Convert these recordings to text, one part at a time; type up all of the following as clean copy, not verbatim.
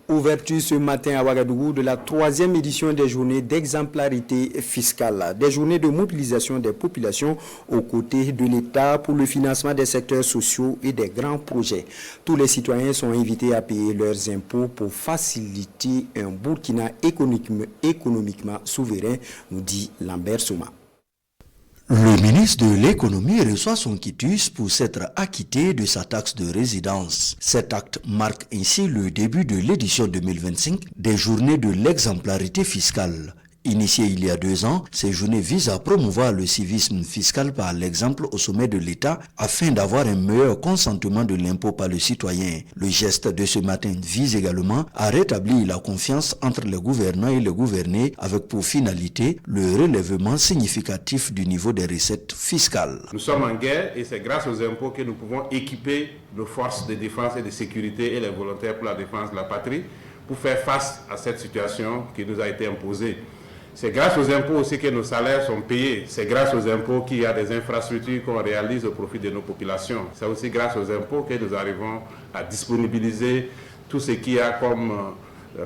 Ouverture ce matin à Ouagadougou de la 3e édition des journées d'exemplarité fiscale, des journées de mobilisation des populations aux côtés de l'État pour le financement des secteurs sociaux et des grands projets. Tous les citoyens sont invités à payer leurs impôts pour faciliter un Burkina économiquement souverain, nous dit Lambert Souma. Le ministre de l'économie reçoit son quitus pour s'être acquitté de sa taxe de résidence. Cet acte marque ainsi le début de l'édition 2025 des journées de l'exemplarité fiscale. Initiées il y a 2 ans, ces journées visent à promouvoir le civisme fiscal par l'exemple au sommet de l'État afin d'avoir un meilleur consentement de l'impôt par le citoyen. Le geste de ce matin vise également à rétablir la confiance entre les gouvernants et les gouvernés avec pour finalité le relèvement significatif du niveau des recettes fiscales. Nous sommes en guerre et c'est grâce aux impôts que nous pouvons équiper nos forces de défense et de sécurité et les volontaires pour la défense de la patrie pour faire face à cette situation qui nous a été imposée. C'est grâce aux impôts aussi que nos salaires sont payés. C'est grâce aux impôts qu'il y a des infrastructures qu'on réalise au profit de nos populations. C'est aussi grâce aux impôts que nous arrivons à disponibiliser tout ce qu'il y a comme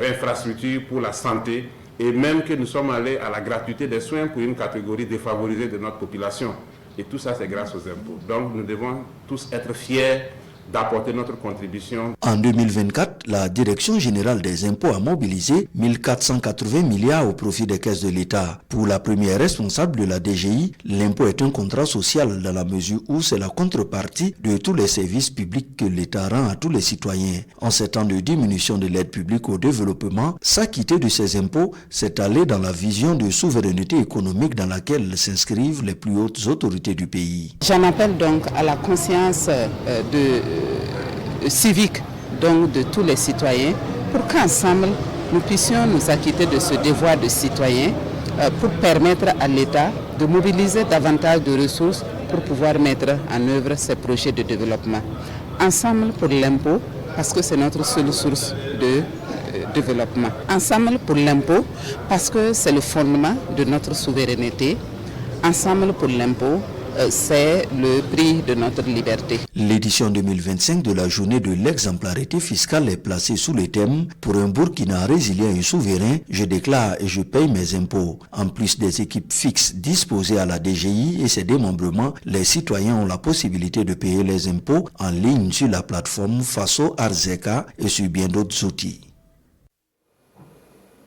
infrastructure pour la santé et même que nous sommes allés à la gratuité des soins pour une catégorie défavorisée de notre population. Et tout ça, c'est grâce aux impôts. Donc, nous devons tous être fiers d'apporter notre contribution. En 2024, la Direction générale des impôts a mobilisé 1480 milliards au profit des caisses de l'État. Pour la première responsable de la DGI, l'impôt est un contrat social dans la mesure où c'est la contrepartie de tous les services publics que l'État rend à tous les citoyens. En ces temps de diminution de l'aide publique au développement, s'acquitter de ces impôts, c'est aller dans la vision de souveraineté économique dans laquelle s'inscrivent les plus hautes autorités du pays. J'en appelle donc à la conscience civique donc de tous les citoyens pour qu'ensemble nous puissions nous acquitter de ce devoir de citoyen pour permettre à l'État de mobiliser davantage de ressources pour pouvoir mettre en œuvre ces projets de développement. Ensemble pour l'impôt, parce que c'est notre seule source de développement. Ensemble pour l'impôt, parce que c'est le fondement de notre souveraineté. Ensemble pour l'impôt, c'est le prix de notre liberté. L'édition 2025 de la journée de l'exemplarité fiscale est placée sous le thème « Pour un Burkina résilient et souverain, je déclare et je paye mes impôts ». En plus des équipes fixes disposées à la DGI et ses démembrements, les citoyens ont la possibilité de payer les impôts en ligne sur la plateforme Faso Arzeka et sur bien d'autres outils.